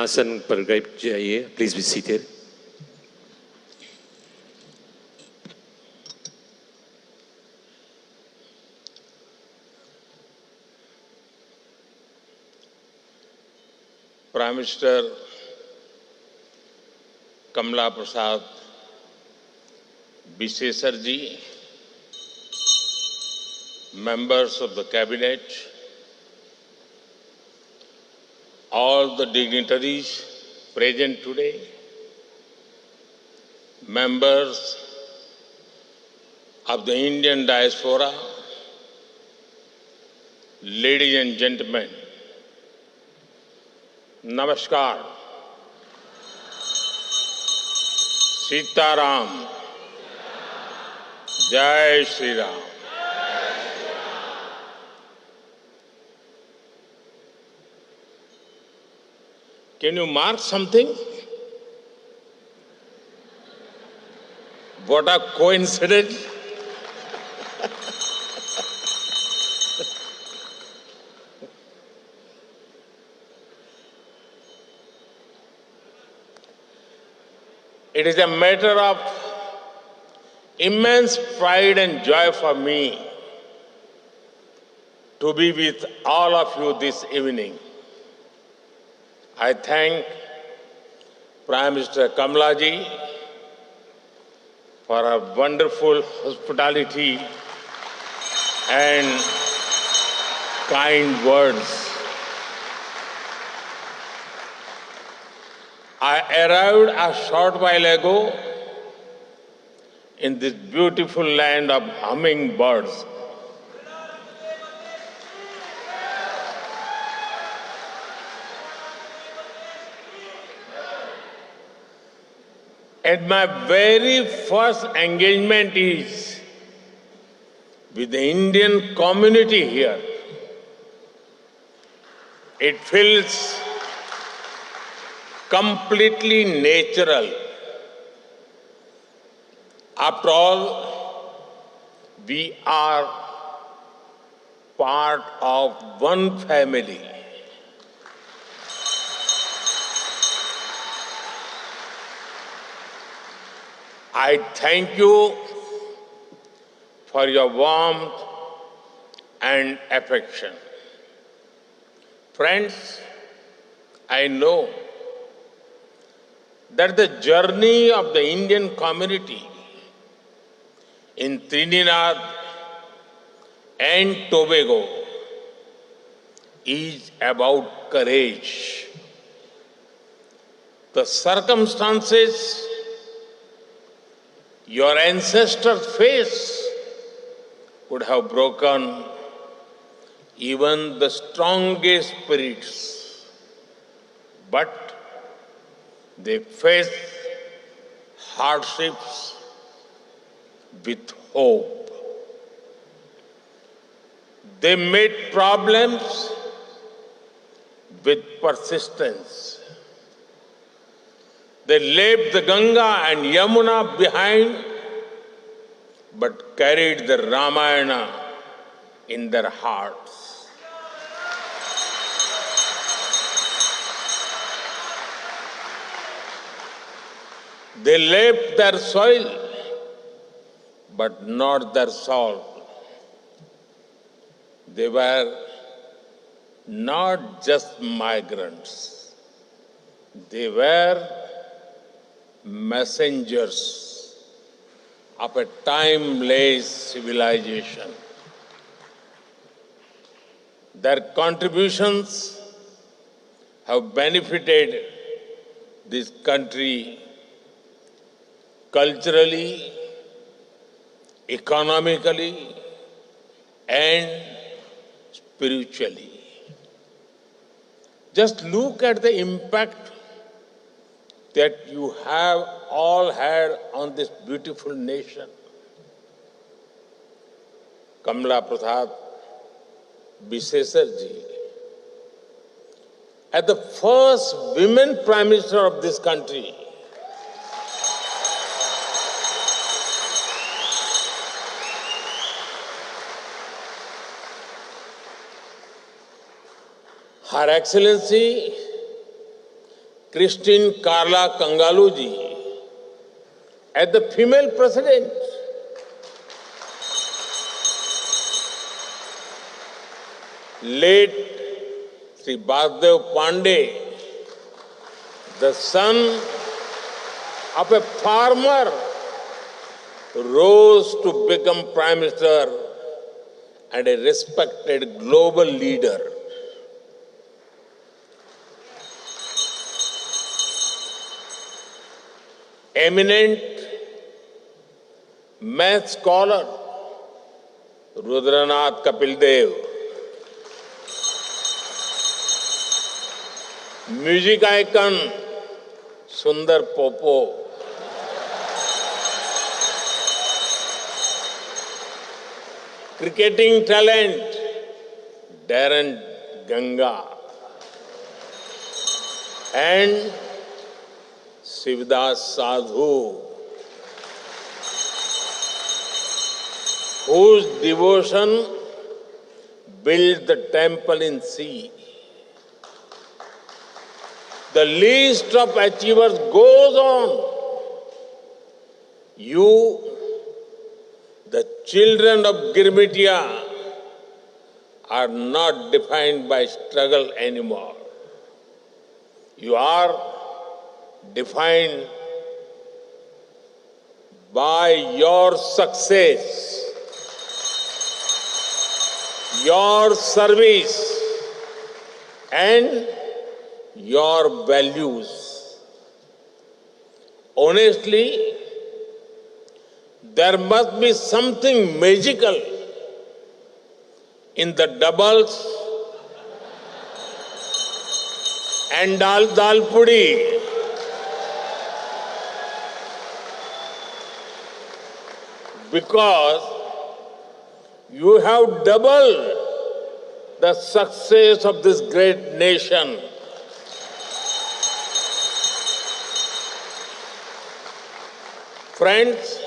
आसन पर जाइए, please be seated. Prime Minister Kamala Prasad Bisesar ji, members of the Cabinet, all the dignitaries present today, members of the Indian diaspora, ladies and gentlemen, Namaskar, Sitaram, Jai Shri Ram. Can you mark something? What a coincidence. It is a matter of immense pride and joy for me to be with all of you this evening. I thank Prime Minister Kamala ji for her wonderful hospitality and kind words. I arrived a short while ago in this beautiful land of hummingbirds. And my very first engagement is with the Indian community here. It feels completely natural. After all, we are part of one family. I thank you for your warmth and affection. Friends, I know that the journey of the Indian community in Trinidad and Tobago is about courage. The circumstances your ancestors faced would have broken even the strongest spirits, but they faced hardships with hope. They met problems with persistence. They left the Ganga and Yamuna behind, but carried the Ramayana in their hearts. They left their soil, but not their soul. They were not just migrants. They were messengers of a timeless civilization. Their contributions have benefited this country culturally, economically, and spiritually. Just look at the impact that you have all had on this beautiful nation. Kamala Prasad Bisesar ji, as the first women Prime Minister of this country, Her Excellency Christine Carla Kangalu ji as the female president. Late Sri Basdev Pandey, the son of a farmer, rose to become Prime Minister and a respected global leader. Eminent math scholar Rudranath Kapil Dev, music icon Sundar Popo, cricketing talent Darren Ganga, and Shivdas Sadhu, whose devotion built the temple in sea. The list of achievers goes on. You, the children of Girmitia, are not defined by struggle anymore. You are defined by your success, your service, and your values. Honestly, there must be something magical in the doubles and dal pudi, because you have doubled the success of this great nation. Friends,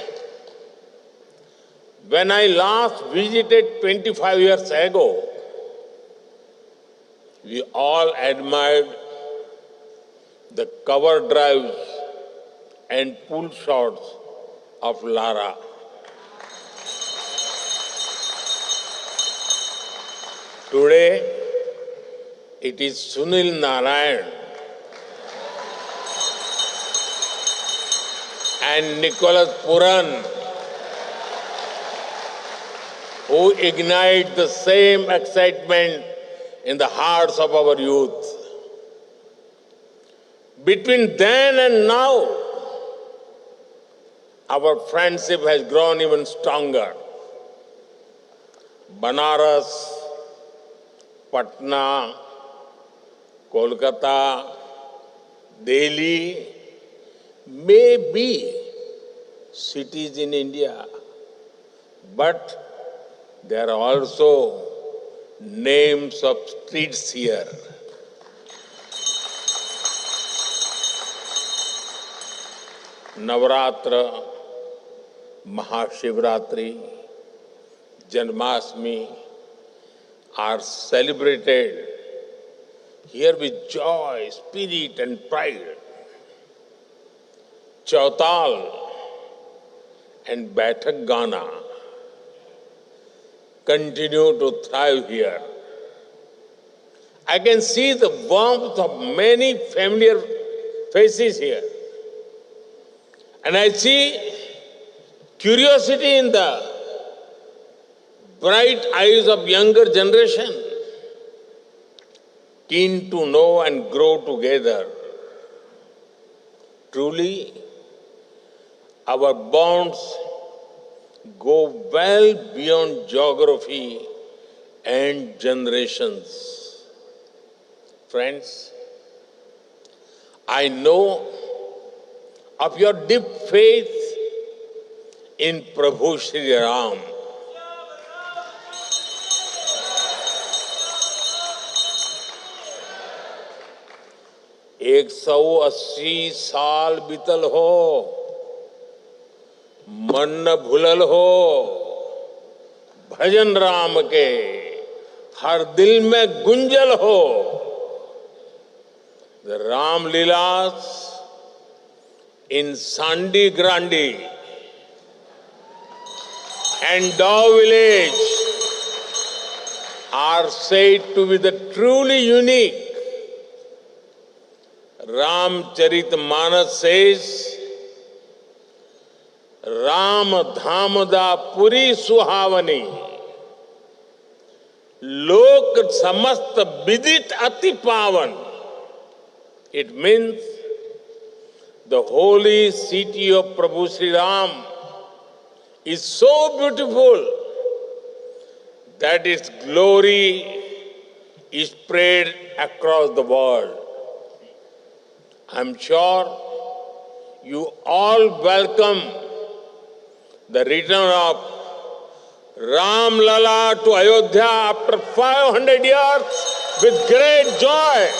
when I last visited 25 years ago, we all admired the cover drives and pull shots of Lara. Today, it is Sunil Narayan and Nicholas Puran who ignite the same excitement in the hearts of our youth. Between then and now, our friendship has grown even stronger. Banaras, Patna, Kolkata, Delhi may be cities in India, but there are also names of streets here. Navratra, Mahashivratri, Janmashtami are celebrated here with joy, spirit and pride. Chautal and Baithak Gana continue to thrive here. I can see the warmth of many familiar faces here. And I see curiosity in the bright eyes of younger generation, keen to know and grow together. Truly, our bonds go well beyond geography and generations. Friends, I know of your deep faith in Prabhu Shri Ram. एक 180 साल बीतल हो, मन न भूलल हो, भजन राम के हर दिल में गुंजल हो, The Ram Leelas in Sandi Grandi and Dow Village are said to be the truly unique. Ramcharitmanas says, Ram Dhamda Puri Suhavani Lok Samast Vidit Ati Pavan. It means the holy city of Prabhu Sri Ram is so beautiful that its glory is spread across the world. I'm sure you all welcome the return of Ram Lala to Ayodhya after 500 years with great joy.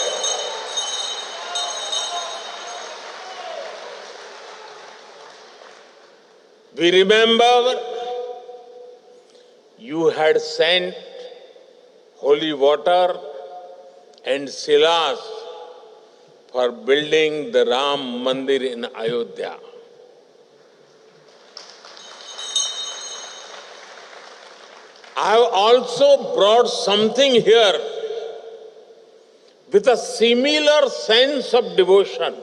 We remember you had sent holy water and silas for building the Ram Mandir in Ayodhya. I have also brought something here with a similar sense of devotion.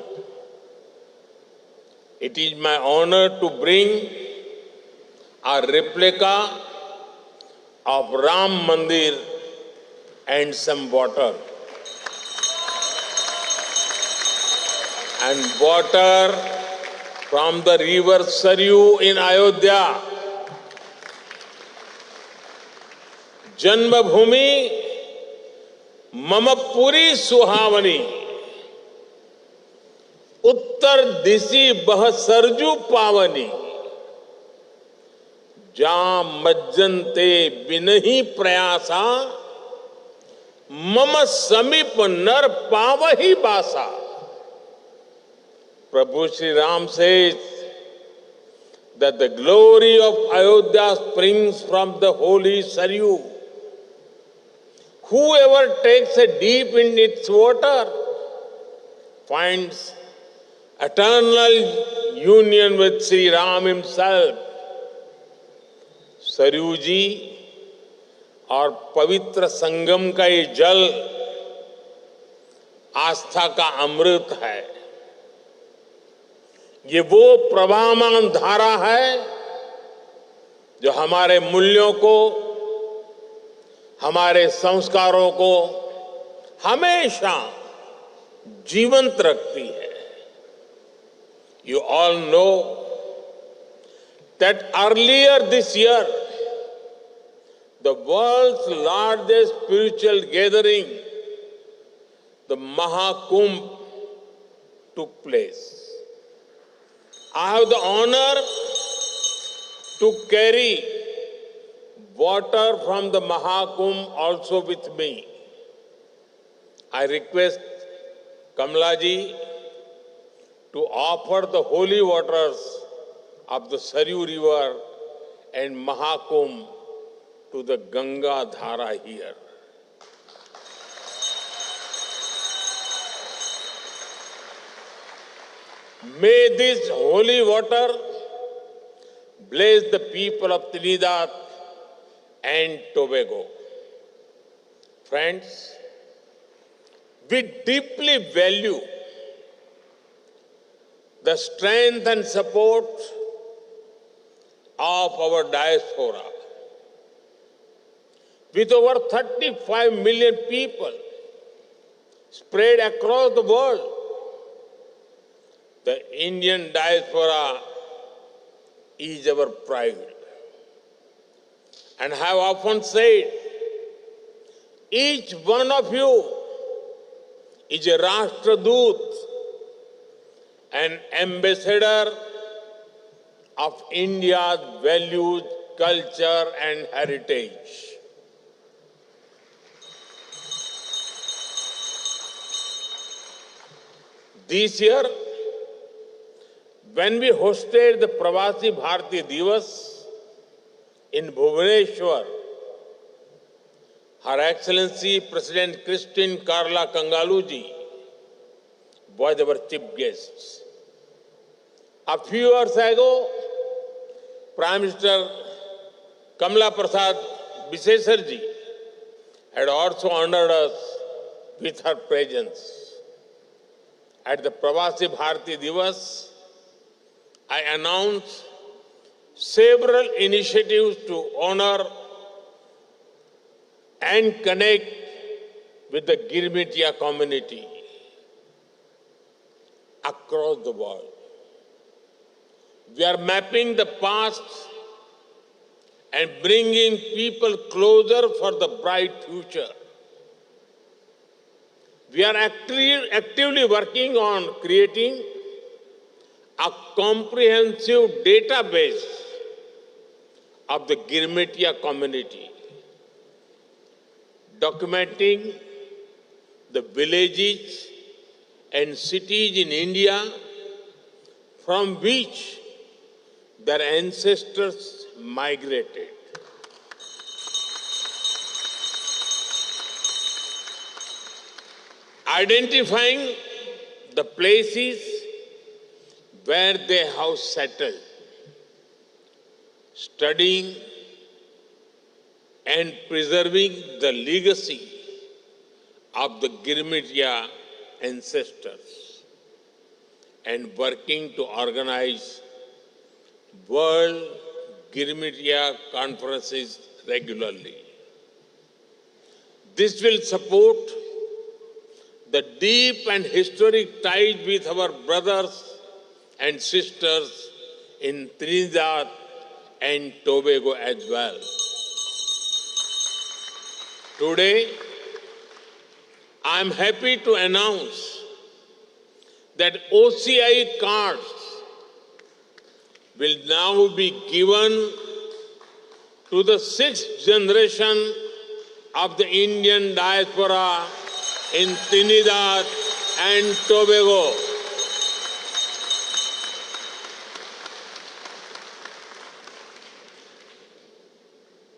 It is my honor to bring a replica of Ram Mandir and some water. And water from the river Saryu in Ayodhya. Janmabhumi Mama Puri Suhavani. उत्तर दिशि बह सरजू पावनी जा मज्जनते बिनहि प्रयासा मम समीप नर पावहि बासा. Prabhu Sri Ram says that the glory of Ayodhya springs from the holy Saryu. Whoever takes a dip in its water finds eternal union with Sri Ram himself. Saryu जी और पवित्र संगम का ये जल आस्था का अमृत है. ये वो प्रवाहमान धारा है जो हमारे मूल्यों को, हमारे संस्कारों को हमेशा जीवंत रखती है. You all know that earlier this year, the world's largest spiritual gathering, the Mahakumbh, took place. I have the honor to carry water from the Mahakumbh also with me. I request Kamala ji to offer the holy waters of the Saryu river and Mahakumbh to the Ganga Dhara here. May this holy water bless the people of Trinidad and Tobago. Friends, we deeply value the strength and support of our diaspora. With over 35 million people spread across the world, the Indian diaspora is our pride. And I have often said, each one of you is a Rashtradoot, an ambassador of India's values, culture, and heritage. This year, when we hosted the Pravasi Bharati Divas in Bhubaneswar, Her Excellency President Christine Karla Kangaluji was our chief guest. A few years ago, Prime Minister Kamala Prasad Bisesarji had also honored us with her presence. At the Pravasi Bharati Divas, I announced several initiatives to honor and connect with the Girmitia community across the world. We are mapping the past and bringing people closer for the bright future. We are actively working on creating a comprehensive database of the Girmitia community, documenting the villages and cities in India from which their ancestors migrated. Identifying the places where they have settled, studying and preserving the legacy of the Girmitia ancestors, and working to organize World Girmitia conferences regularly. This will support the deep and historic ties with our brothers and sisters in Trinidad and Tobago as well. Today, I am happy to announce that OCI cards will now be given to the sixth generation of the Indian diaspora in Trinidad and Tobago.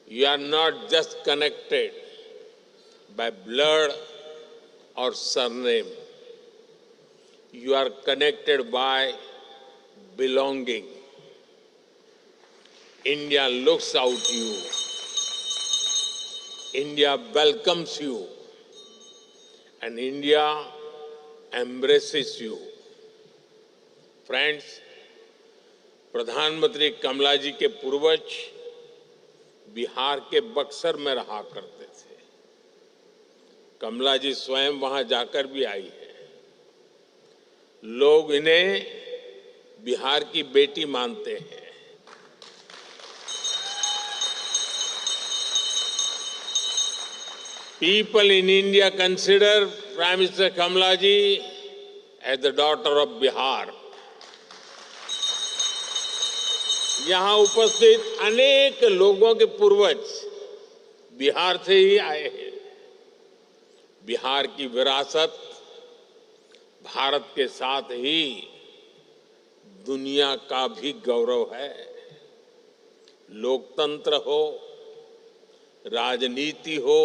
You are not just connected by blood or surname. You are connected by belonging. India looks out you. India welcomes you. And India embraces you. Friends, प्रधानमंत्री कमला जी के पूर्वज बिहार के बक्सर में रहा करते थे। कमला जी स्वयं वहां जाकर भी आई है। लोग इन्हें बिहार की बेटी मानते हैं। People in India consider Prime Minister Kamala ji as the daughter of Bihar. यहाँ उपस्थित अनेक लोगों के पूर्वज बिहार से ही आए हैं। बिहार की विरासत भारत के साथ ही दुनिया का भी गौरव है। लोकतंत्र हो, राजनीति हो,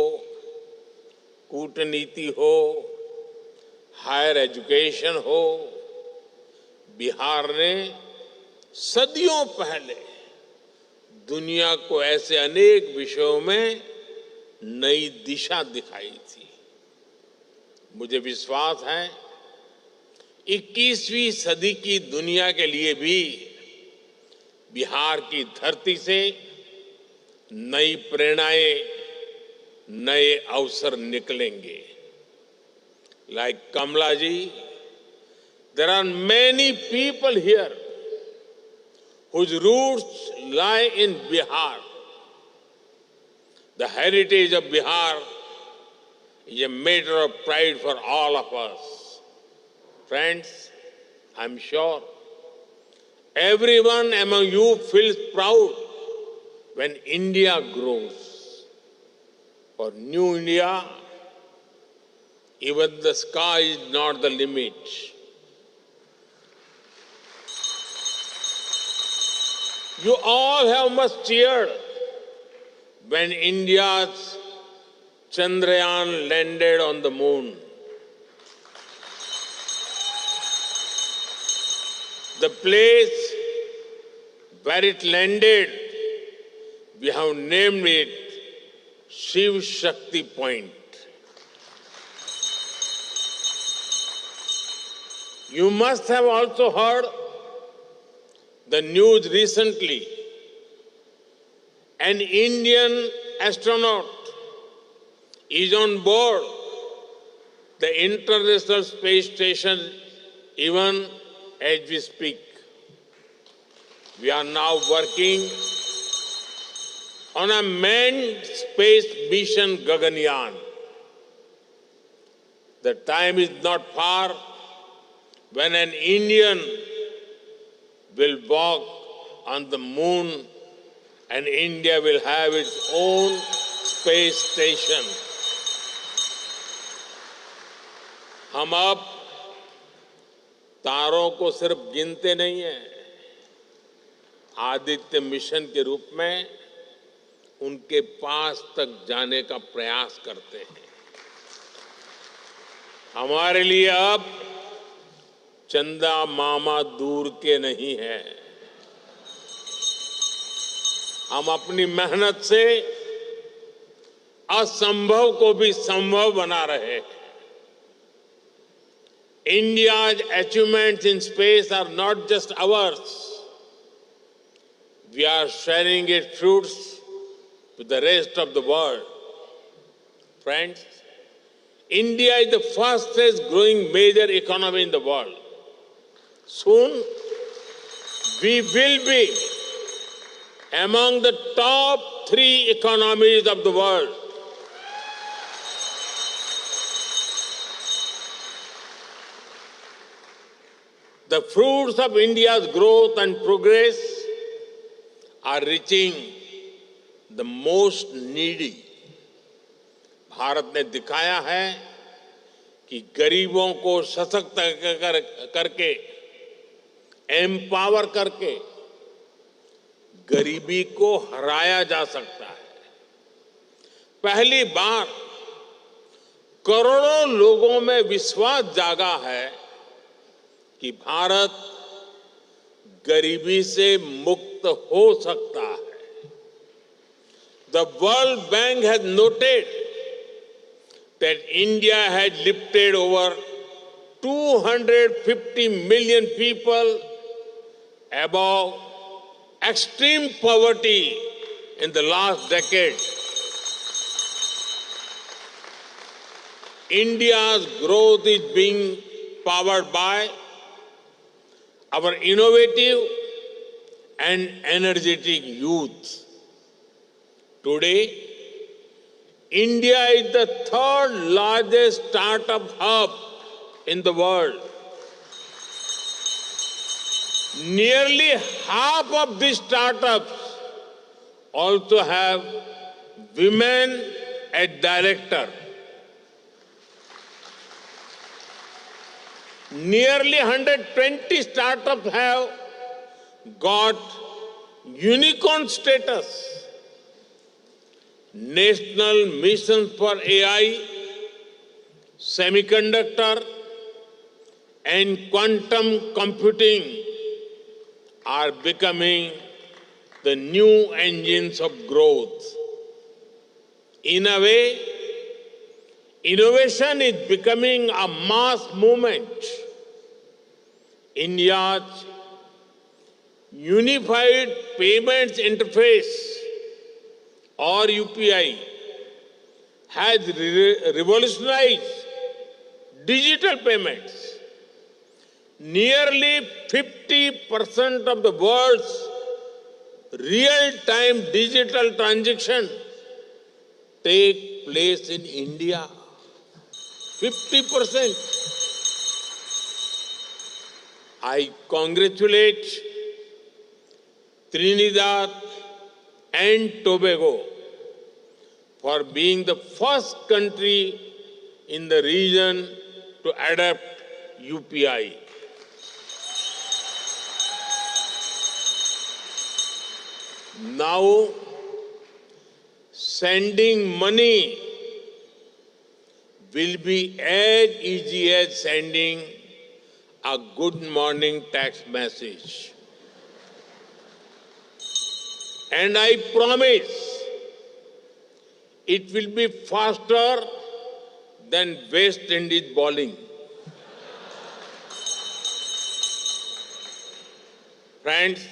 कूटनीति हो, हायर एजुकेशन हो, बिहार ने सदियों पहले दुनिया को ऐसे अनेक विषयों में नई दिशा दिखाई थी। मुझे विश्वास है 21वीं सदी की दुनिया के लिए भी बिहार की धरती से नई प्रेरणाएं, नए अवसर निकलेंगे। Like Kamala ji, there are many people here whose roots lie in Bihar. The heritage of Bihar is a matter of pride for all of us. Friends, I'm sure everyone among you feels proud when India grows. For New India, even the sky is not the limit. You all have must cheered when India's Chandrayaan landed on the moon. the place where it landed, we have named it Shiv Shakti Point. You must have also heard the news recently. An Indian astronaut is on board the International Space Station even as we speak. We are now working on a manned space mission Gaganyaan. The time is not far when an Indian will walk on the moon and India will have its own space station. हम अब तारों को सिर्फ गिनते नहीं हैं, Aditya mission के रूप में उनके पास तक जाने का प्रयास करते हैं। हमारे लिए अब चंदा मामा दूर के नहीं है। हम अपनी मेहनत से असंभव को भी संभव बना रहे हैं। India's achievements in space are not just ours. We are sharing its fruits with the rest of the world. Friends, India is the fastest growing major economy in the world. Soon, we will be among the top 3 economies of the world. The fruits of India's growth and progress are reaching the most needy. Bharat ने दिखाया है कि गरीबों को सशक्त करके, empower करके गरीबी को हराया जा सकता है। पहली बार करोड़ों लोगों में विश्वास जागा है कि भारत गरीबी से मुक्त हो सकता है। The World Bank has noted that India had lifted over 250 million people above extreme poverty in the last decade. India's growth is being powered by our innovative and energetic youth. Today, India is the 3rd largest startup hub in the world. Nearly half of these startups also have women as director. Nearly 120 startups have got unicorn status. National missions for AI, semiconductor, and quantum computing are becoming the new engines of growth. In a way, innovation is becoming a mass movement. India's Unified Payments Interface, or UPI, has revolutionized digital payments. Nearly 50% of the world's real-time digital transactions take place in India. 50%. I congratulate Trinidad and Tobago for being the first country in the region to adopt UPI. Now, sending money will be as easy as sending a good morning text message. And I promise it will be faster than West Indies bowling. Friends,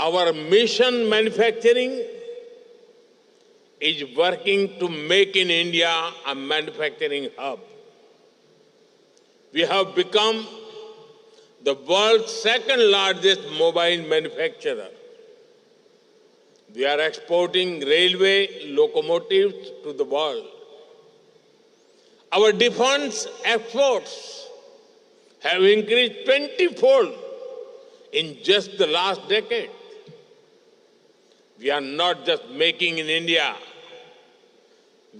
our mission manufacturing is working to make in India a manufacturing hub. We have become the world's second largest mobile manufacturer. We are exporting railway locomotives to the world. Our defense exports have increased 20-fold in just the last decade. We are not just making in India,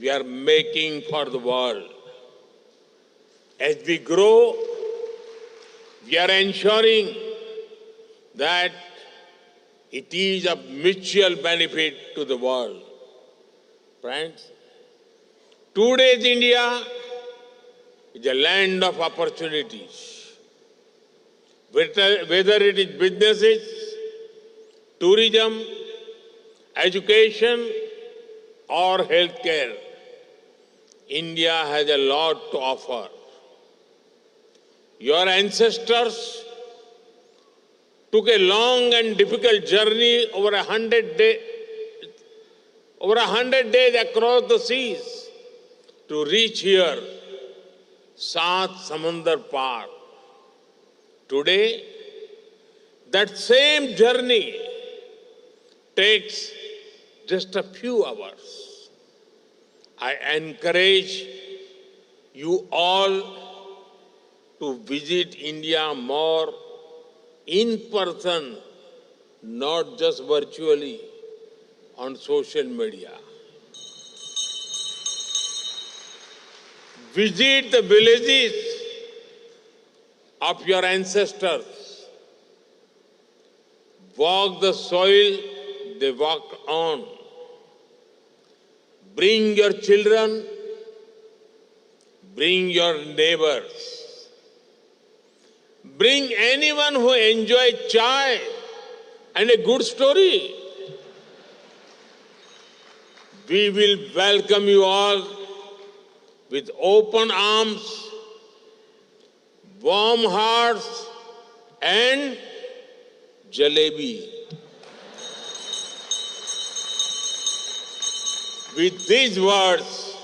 we are making for the world. As we grow, we are ensuring that it is of mutual benefit to the world. Friends, today's India is a land of opportunities. Whether it is businesses, tourism, education, or healthcare, India has a lot to offer. Your ancestors took a long and difficult journey over 100 days across the seas to reach here, Saat Samandar Par. Today, that same journey takes just a few hours. I encourage you all to visit India more in person, not just virtually on social media. Visit the villages of your ancestors. Walk the soil they walked on. Bring your children, bring your neighbors. Bring anyone who enjoys chai and a good story. We will welcome you all with open arms, warm hearts, and jalebi. With these words,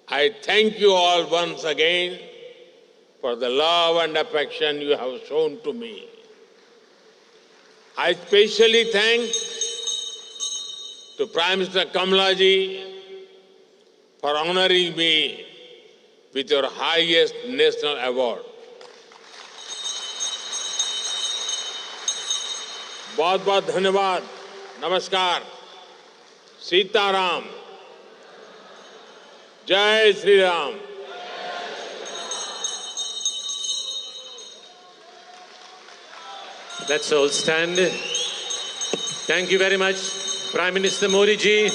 I thank you all once again for the love and affection you have shown to me. I especially thank to Prime Minister Kamalaji for honoring me with your highest national award. बहुत बहुत धन्यवाद. नमस्कार. सीताराम. जय Shri Ram. Let's all stand. Thank you very much, Prime Minister Modi ji.